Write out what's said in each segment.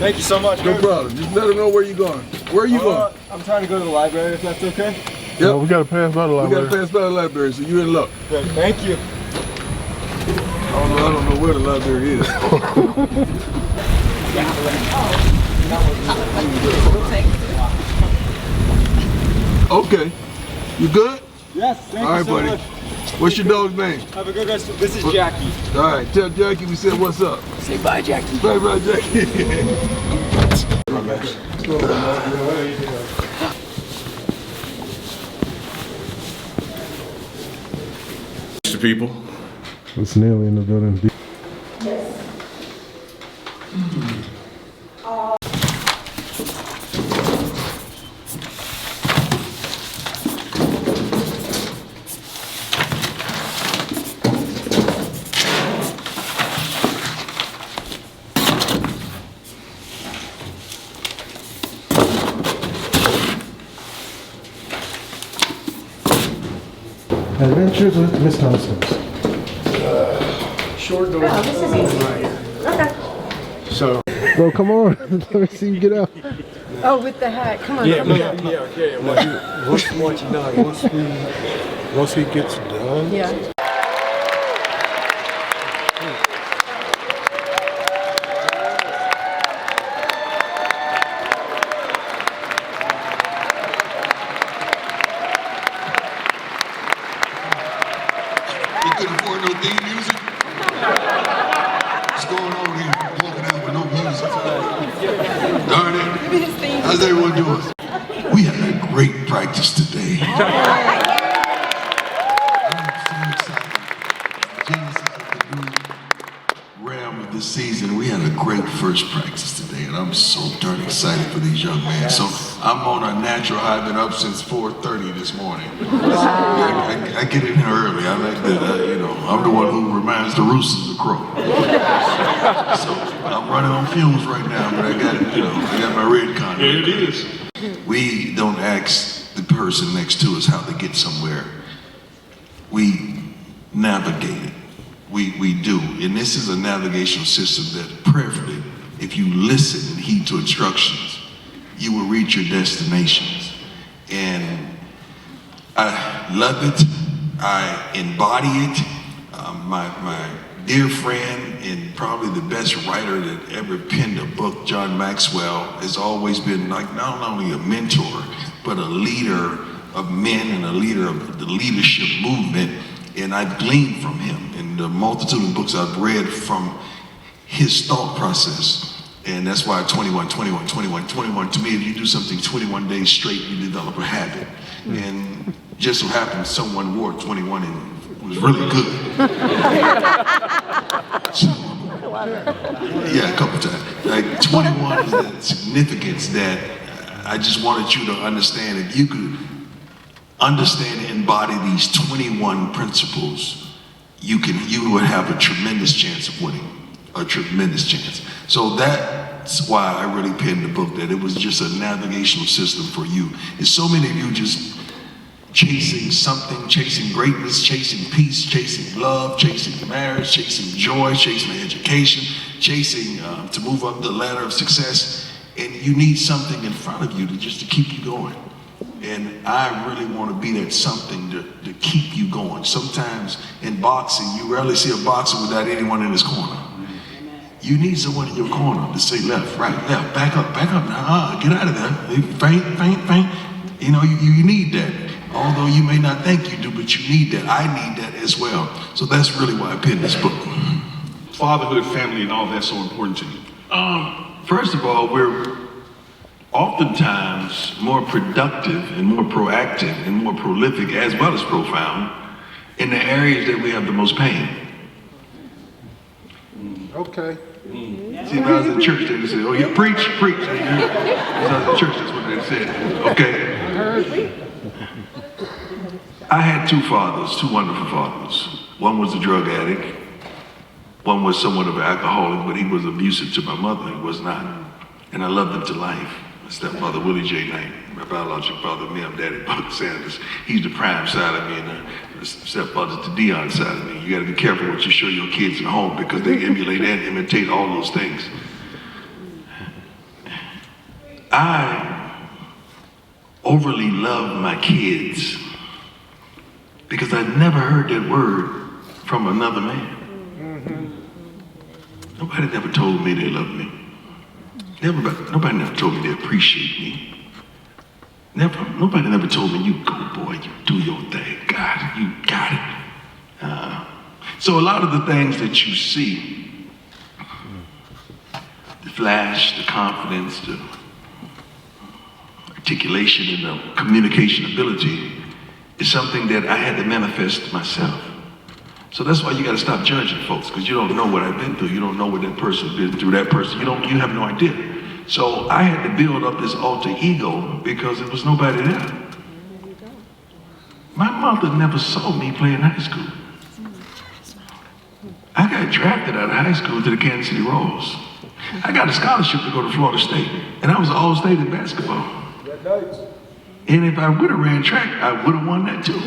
Thank you so much. No problem. Just let them know where you're going. Where are you going? I'm trying to go to the library, if that's okay. Yep. Well, we gotta pass by the library. We gotta pass by the library, so you're in luck. Good. Thank you. I don't know where the library is. Okay. You good? Yes, thank you so much. What's your dog's name? Have a good rest. This is Jackie. All right, tell Jackie we said what's up. Say bye, Jackie. Bye, bye, Jackie. People. It's Nelly in the building. Adventures with Miss Thompson. Short door. Oh, this is easy. Okay. So. Bro, come on. Let me see you get out. Oh, with the hat. Come on. Yeah, come on. yeah. Once he gets done. Yeah. We couldn't afford no theme music. What's going on here? Walking out with no music. Darn it. How's everyone doing? We had a great practice today. I'm so excited. Jesus, the new realm of this season. We had a great first practice today, and I'm so darn excited for these young men. So I'm on a natural high. I've been up since 4:30 this morning. I get in here early. I like that. I'm the one who reminds the roosters to crow. So I'm running on fumes right now, but I got my red con. Here it is. We don't ask the person next to us how to get somewhere. We navigate it. We do. And this is a navigational system that prayerfully, if you listen and heed to instructions, you will reach your destinations. And I love it. I embody it. My dear friend and probably the best writer that ever penned a book, John Maxwell, has always been like not only a mentor, but a leader of men and a leader of the leadership movement. And I've gleaned from him in the multitude of books I've read from his thought process. And that's why 21, 21, 21, 21, to me, if you do something 21 days straight, you develop a habit. And just so happened someone wore 21 and was really good. So, yeah, a couple times. Like 21 is the significance that I just wanted you to understand. If you could understand and embody these 21 principles, you would have a tremendous chance of winning. A tremendous chance. So that's why I really penned the book, that it was just a navigational system for you. And so many of you just chasing something, chasing greatness, chasing peace, chasing love, chasing marriage, chasing joy, chasing education, chasing to move up the ladder of success. And you need something in front of you to keep you going. And I really want to be that something to keep you going. Sometimes in boxing, you rarely see a boxer without anyone in his corner. You need someone in your corner to say left, right, left, back up, get out of there, faint. You need that. Although you may not think you do, but you need that. I need that as well. So that's really why I penned this book. Fatherhood, family, and all that's so important to you. First of all, we're oftentimes more productive and more proactive and more prolific as well as profound in the areas that we have the most pain. Okay. See, if I was in church, they would say, oh yeah, preach. If I was in church, that's what they said. Okay. I had two fathers, two wonderful fathers. One was a drug addict. One was somewhat of an alcoholic, but he was abusive to my mother. He was not. And I loved him to life. My stepfather, Willie J. Knight. My biological father, me, I'm Daddy Buck Sanders. He's the prime side of me, and the stepfather's the Dion side of me. You gotta be careful what you show your kids at home because they emulate and imitate all those things. I overly love my kids because I never heard that word from another man. Nobody never told me they loved me. Nobody never told me they appreciate me. Nobody never told me, you go boy, you do your thing, God, you got it. So a lot of the things that you see, the flash, the confidence, the articulation, and the communication ability is something that I had to manifest myself. So that's why you got to stop judging folks, because you don't know what I've been through. You don't know what that person's been through. That person, you have no idea. So I had to build up this alter ego because there was nobody there. My mother never saw me play in high school. I got drafted out of high school to the Kansas City Royals. I got a scholarship to go to Florida State, and I was all-state in basketball. And if I would have ran track, I would have won that too.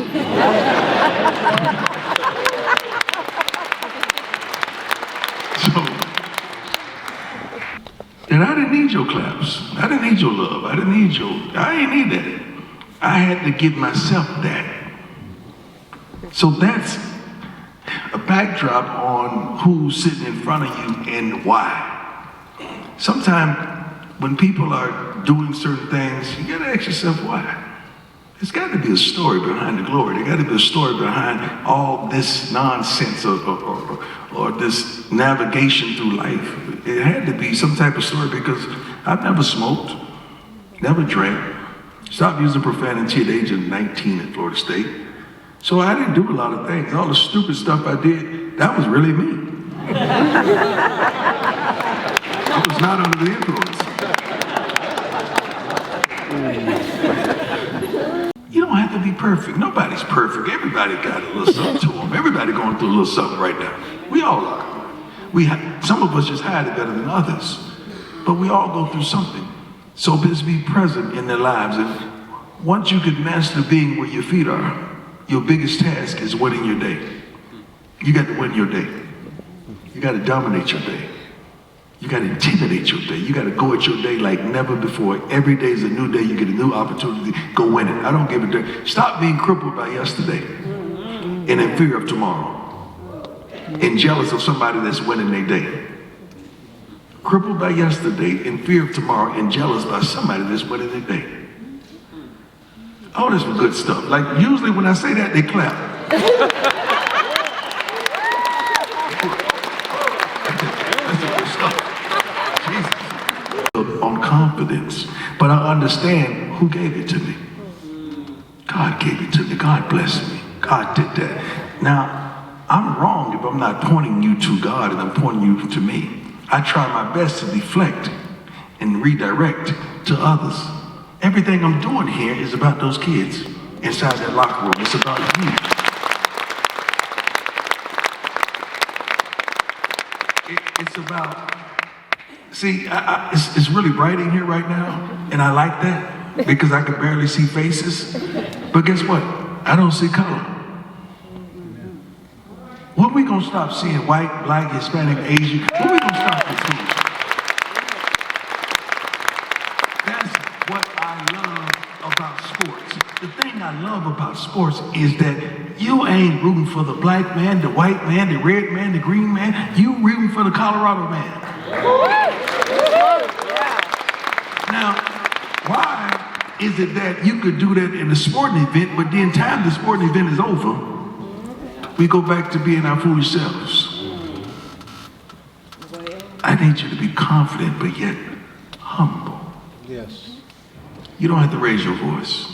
And I didn't need your claps. I didn't need your love. I ain't need that. I had to give myself that. So that's a backdrop on who's sitting in front of you and why. Sometimes when people are doing certain things, you gotta ask yourself why. There's got to be a story behind the glory. There got to be a story behind all this nonsense or this navigation through life. It had to be some type of story because I've never smoked, never drank, stopped using profanity at the age of 19 at Florida State. So I didn't do a lot of things. All the stupid stuff I did, that was really me. I was not under the influence. You don't have to be perfect. Nobody's perfect. Everybody got a little something to them. Everybody going through a little something right now. We all are. Some of us just hide it better than others. But we all go through something. So just be present in their lives. And once you can master being where your feet are, your biggest task is winning your day. You got to win your day. You got to dominate your day. You got to intimidate your day. You got to go at your day like never before. Every day is a new day. You get a new opportunity. Go win it. I don't give a damn. Stop being crippled by yesterday and in fear of tomorrow and jealous of somebody that's winning their day. Crippled by yesterday, in fear of tomorrow, and jealous by somebody that's winning their day. Oh, that's some good stuff. Like usually when I say that, they clap. On confidence, but I understand who gave it to me. God gave it to me. God blessed me. God did that. Now, I'm wrong if I'm not pointing you to God and I'm pointing you to me. I try my best to deflect and redirect to others. Everything I'm doing here is about those kids inside that locker room. It's about you. It's about, see, it's really bright in here right now, and I like that because I can barely see faces. But guess what? I don't see color. When we gonna stop seeing white, black, Hispanic, Asian? When we gonna stop this thing? That's what I love about sports. The thing I love about sports is that you ain't rooting for the black man, the white man, the red man, the green man. You rooting for the Colorado man. Now, why is it that you could do that in a sporting event, but then time the sporting event is over, we go back to being our foolish selves? I need you to be confident, but yet humble. Yes. You don't have to raise your voice.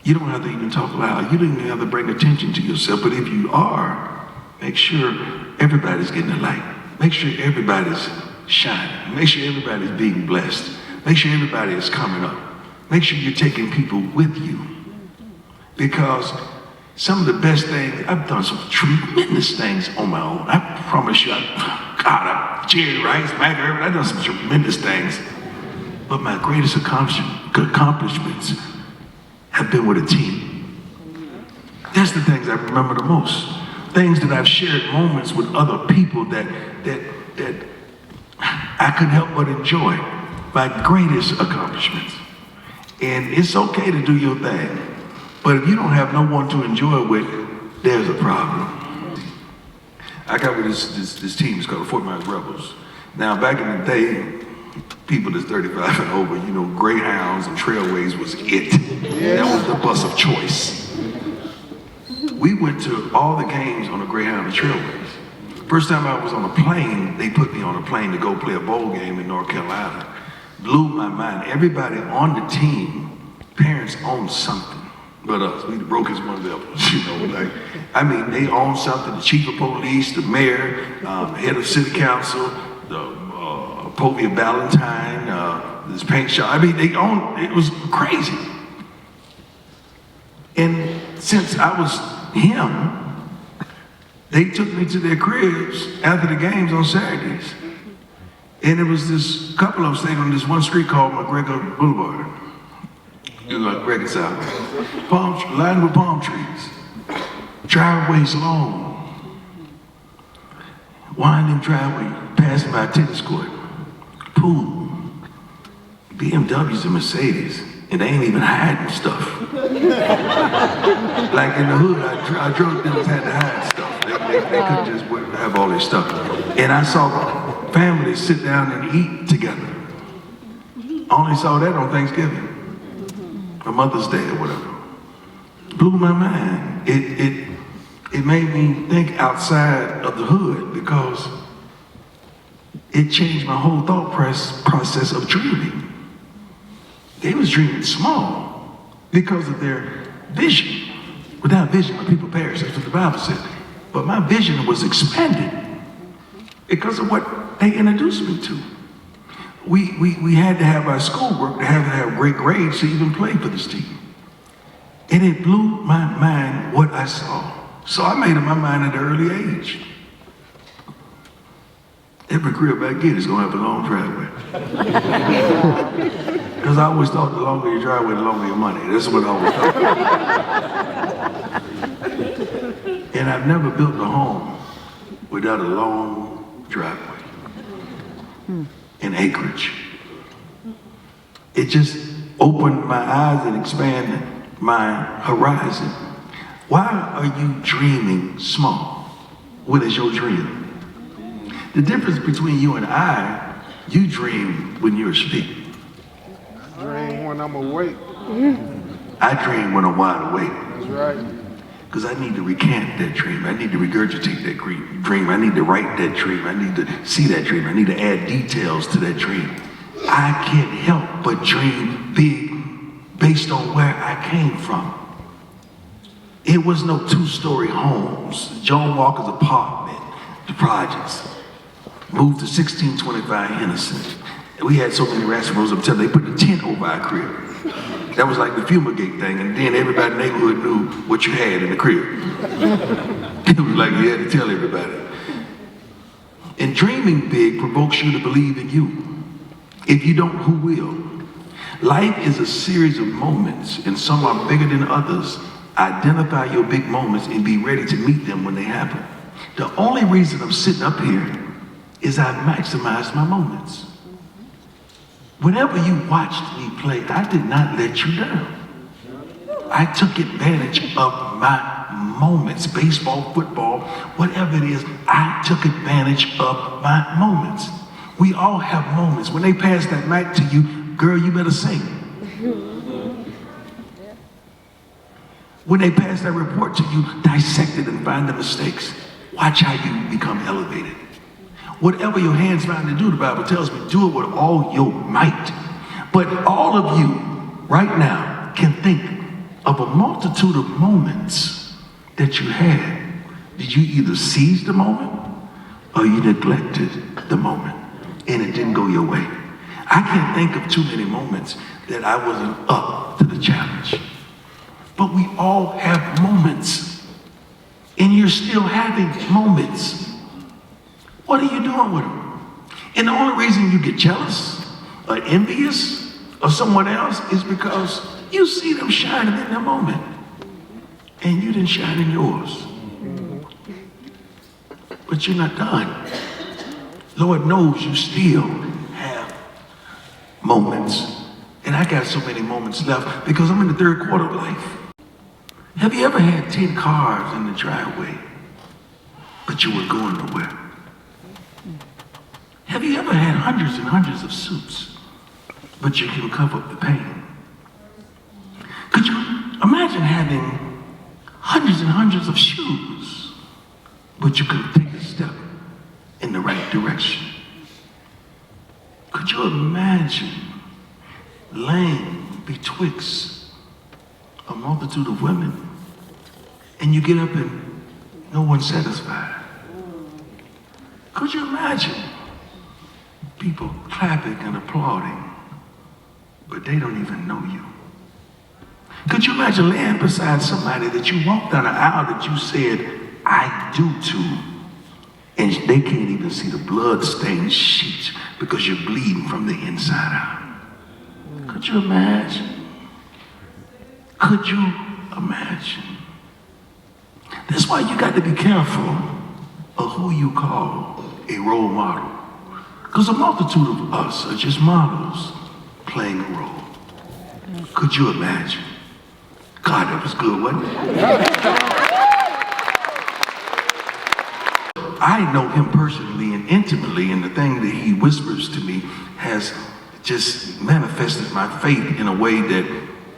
You don't have to even talk loud. You don't even have to bring attention to yourself. But if you are, make sure everybody's getting the light. Make sure everybody's shining. Make sure everybody's being blessed. Make sure everybody is coming up. Make sure you're taking people with you. Because some of the best things, I've done some tremendous things on my own. I promise you, I'm Jerry Rice, Mac Irvin, I've done some tremendous things. But my greatest accomplishments have been with a team. That's the things I remember the most. Things that I've shared moments with other people that I couldn't help but enjoy. my greatest accomplishments. And it's okay to do your thing, but if you don't have no one to enjoy it with, there's a problem. I got with this team, it's called the Fort Myers Rebels. Now, back in the day, people that's 35 and over, you know, Greyhounds and Trailways was it. That was the bus of choice. We went to all the games on the Greyhound and Trailways. First time I was on a plane, they put me on a plane to go play a bowl game in North Carolina. Blew my mind. Everybody on the team, parents owned something but us. We the brokest ones ever, you know, like, I mean, they own something. The chief of police, the mayor, head of city council, the Povia Valentine, this paint shop. I mean, they owned, it was crazy. And since I was him, they took me to their cribs after the games on Saturdays. And there was this couple of them staying on this one street called McGregor Boulevard. You know, like McGregor South. Lined with palm trees. Driveways long. Winding driveway, passing by a tennis court. Pool. BMWs and Mercedes. And they ain't even hiding stuff. Like in the hood, I drug dealers had to hide stuff. They couldn't just have all their stuff. And I saw families sit down and eat together. I only saw that on Thanksgiving, or Mother's Day or whatever. Blew my mind. It made me think outside of the hood because it changed my whole thought process of dreaming. They was dreaming small because of their vision. Without vision, my people perish. That's what the Bible says. But my vision was expanded because of what they introduced me to. We had to have our schoolwork, to have great grades to even play for this team. And it blew my mind what I saw. So I made up my mind at an early age. Every crib I get is gonna have a long driveway. Because I always thought the longer your driveway, the longer your money. That's what I always thought. And I've never built a home without a long driveway and acreage. It just opened my eyes and expanded my horizon. Why are you dreaming small? What is your dream? The difference between you and I, you dream when you're asleep. Dream when I'm awake. I dream when I'm wide awake. That's right. Because I need to recant that dream. I need to regurgitate that dream. I need to write that dream. I need to see that dream. I need to add details to that dream. I can't help but dream big based on where I came from. It was no two-story homes. Joan Walker's apartment, the projects. Moved to 1625 Henderson. We had so many rats and rows up until they put a tent over our crib. That was like the fumigate thing, and then everybody in the neighborhood knew what you had in the crib. It was like you had to tell everybody. And dreaming big provokes you to believe in you. If you don't, who will? Life is a series of moments, and some are bigger than others. Identify your big moments and be ready to meet them when they happen. The only reason I'm sitting up here is I maximized my moments. Whenever you watched me play, I did not let you down. I took advantage of my moments, baseball, football, whatever it is, I took advantage of my moments. We all have moments. When they pass that mic to you, girl, you better sing. When they pass that report to you, dissect it and find the mistakes. Watch how you become elevated. Whatever your hands find to do, the Bible tells me, do it with all your might. But all of you right now can think of a multitude of moments that you had. Did you either seize the moment or you neglected the moment and it didn't go your way? I can't think of too many moments that I wasn't up to the challenge. But we all have moments, and you're still having moments. What are you doing with them? And the only reason you get jealous or envious of someone else is because you see them shining in their moment, and you didn't shine in yours. But you're not done. Lord knows you still have moments. And I got so many moments left because I'm in the third quarter of life. Have you ever had 10 cars in the driveway, but you were going nowhere? Have you ever had hundreds and hundreds of suits, but you can cover up the pain? Could you imagine having hundreds and hundreds of shoes, but you couldn't take a step in the right direction? Could you imagine laying betwixt a multitude of women and you get up and no one's satisfied? Could you imagine people clapping and applauding, but they don't even know you? Could you imagine laying beside somebody that you walked down an aisle that you said, I do to, and they can't even see the blood-stained sheets because you're bleeding from the inside out? Could you imagine? Could you imagine? That's why you got to be careful of who you call a role model. Because a multitude of us are just models playing a role. Could you imagine? God, that was good, wasn't it? I know him personally and intimately, and the thing that he whispers to me has just manifested my faith in a way that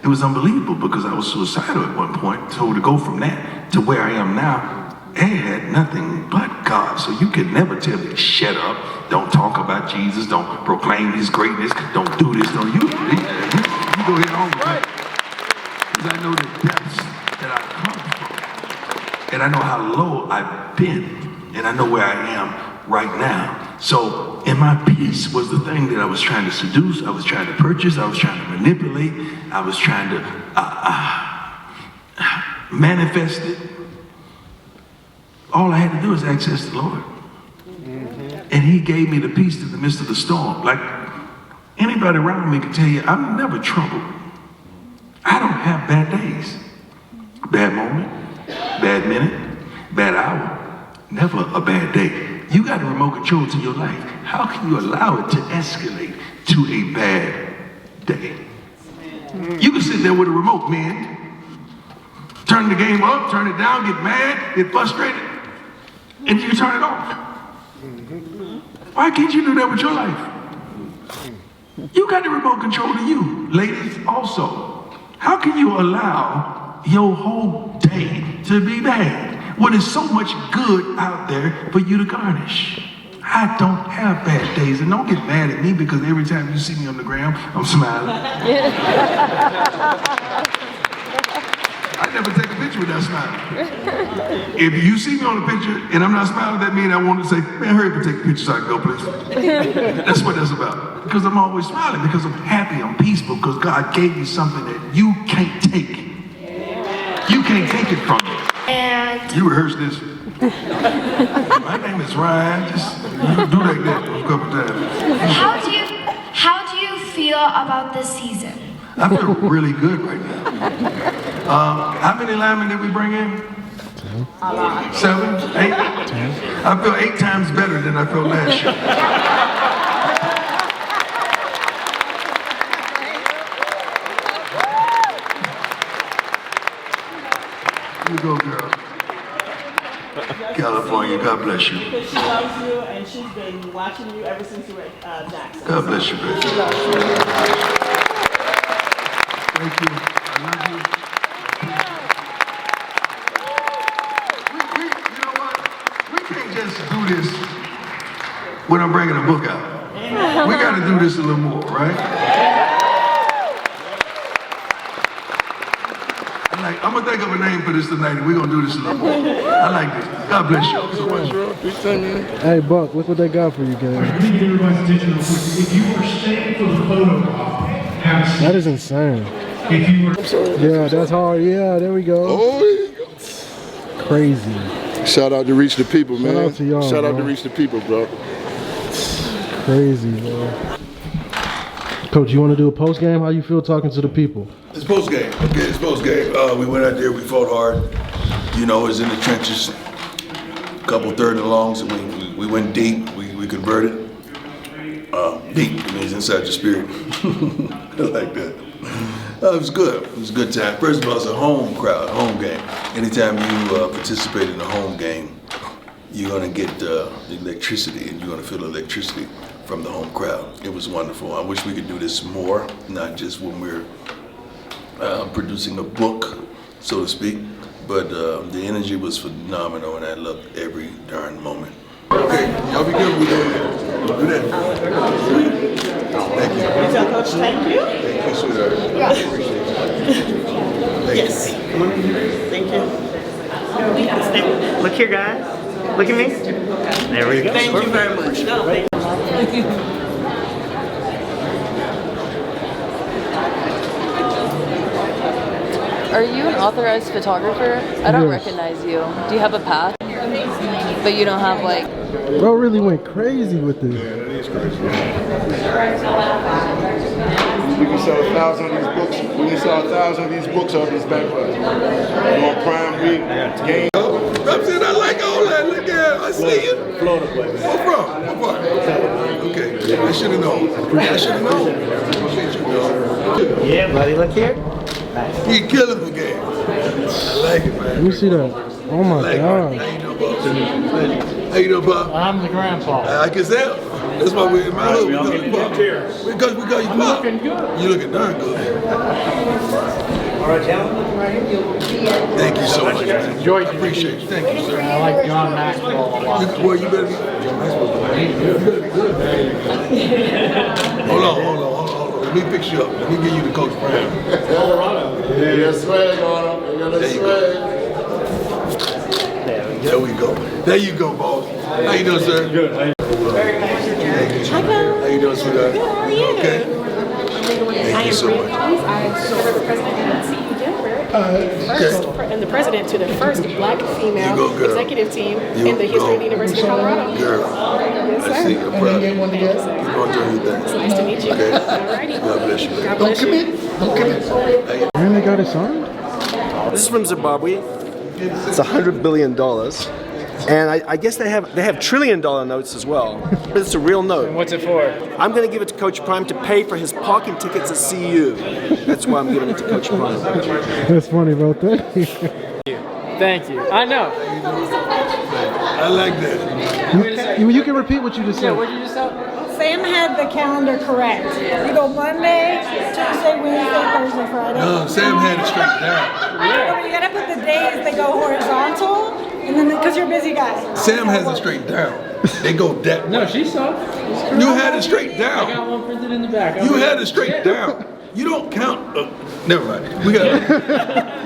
it was unbelievable, because I was suicidal at one point. So to go from that to where I am now, I had nothing but God. So you could never tell me, shut up, don't talk about Jesus, don't proclaim his greatness, don't do this, don't you go ahead on with that. Because I know the depths that I come from, and I know how low I've been, and I know where I am right now. So, and my peace was the thing that I was trying to seduce, I was trying to purchase, I was trying to manipulate, I was trying to manifest it. All I had to do was access the Lord. And he gave me the peace in the midst of the storm. Like anybody around me can tell you, I'm never troubled. I don't have bad days. Bad moment, bad minute, bad hour. Never a bad day. You got a remote control to your life. How can you allow it to escalate to a bad day? You can sit there with a remote, man. Turn the game up, turn it down, get mad, get frustrated, and you turn it off. Why can't you do that with your life? You got the remote control to you. Ladies, also. How can you allow your whole day to be bad when there's so much good out there for you to garnish? I don't have bad days, and don't get mad at me because every time you see me on the ground, I'm smiling. I never take a picture without smiling. If you see me on the picture and I'm not smiling, that means I want to say, man, hurry up and take a picture so I can go, please. That's what that's about. Because I'm always smiling, because I'm happy, I'm peaceful, because God gave me something that you can't take. You can't take it from me. And you rehearsed this. My name is Ryan. Just do like that a couple times. how do you feel about this season? I feel really good right now. How many linemen did we bring in? 7? 8? I feel 8 times better than I felt last year. You go, girl. California, God bless you. Because she loves you, and she's been watching you ever since you were at Jackson. God bless you, baby. She loves you. Thank you. I love you. You know what? We can't just do this when I'm bringing a book out. We got to do this a little more, right? I'm going to think of a name for this tonight, and we're going to do this a little more. I like this. God bless you so much. Hey, Buck, look what they got for you, guys. Let me get everybody's attention real quick. If you were staying for the photo op, have a seat. That is insane. If you were... Yeah, that's hard. Yeah, there we go. Oh, Crazy. shout out to Reach the People, man. Shout out to y'all, Shout out bro. to Reach the People, bro. Crazy, bro. Coach, you want to do a post game? How you feel talking to the people? It's post game. Okay, it's post game. We went out there, we fought hard. You know, it was in the trenches. Couple third and longs, and we went deep. We converted. Deep means inside your spirit. I like that. It was good. It was a good time. First of all, it's a home crowd, home game. Anytime you participate in a home game, you're gonna get electricity, and you're gonna feel electricity from the home crowd. It was wonderful. I wish we could do this more, not just when we're producing a book, so to speak, but the energy was phenomenal, and I loved every darn moment. Okay, y'all be good. We do that. Thank you. You tell Coach thank you? Thank you, sweetheart. Yeah. Thank Yes. Come on. Thank you. Look here, guys. Look at me. There we go. Thank you very much. No, thank you. Are you an authorized photographer? I don't recognize you. Do you have a pass? But you don't have like... Bro really went crazy with this. Yeah, that is crazy. We can sell 1,000 of these books. We can sell 1,000 of these books off this backpack. On Prime Week, game. I'm saying I like all that. Look at I see you. Florida boy. Where from? What part? Okay. I should have known. I should have known. Appreciate you, dog. Yeah, buddy, look here. He killing the game. I like it, man. Let me see that. Oh my How God. you doing, Bob? How you doing, Bob? I'm the grandpa. I can tell. That's why we in my hood. We call you Bob. Because we call you Bob. Looking good. You looking darn good. All right, gentlemen, right here. Thank you so much, man. Enjoyed I appreciate you. Thank you, sir. I like John Maxwell a lot. Well, you better be. Hold on. Let me fix you up. Let me give you the coach brand. Yeah, that's swag on them. They got that There you swag. There we go. There you go, boss. How you doing, sir? Good. Thank you. How you doing, sweetheart? Good, how are you? Okay. Thank you so much. I served the president of CU Denver, and the president to the first black female You go, girl. executive team You in the history go. of the University of Colorado. Girl, Yes, I sir. see you. I'm proud. Keep on doing your thing. It's nice to meet you. Okay. Alrighty. God bless you. God bless you. And they got it signed? This is from Zimbabwe. It's $100 billion. And I guess they have $1 trillion notes as well. But it's a real note. What's it for? I'm going to give it to Coach Prime to pay for his parking tickets at CU. That's why I'm giving it to Coach Prime. That's funny, bro. Thank you. Thank you. I know. I like that. You can repeat what you just said. What'd you just say? Sam had the calendar correct. You go Monday, Tuesday, Wednesday, Thursday, Friday. No, Sam had it straight down. You gotta put the days that go horizontal, and then because you're a busy guy. Sam has it straight down. They go that. No, she saw. You had it straight down. I got one printed in the back. You had it straight down. You don't count. Never mind. We got.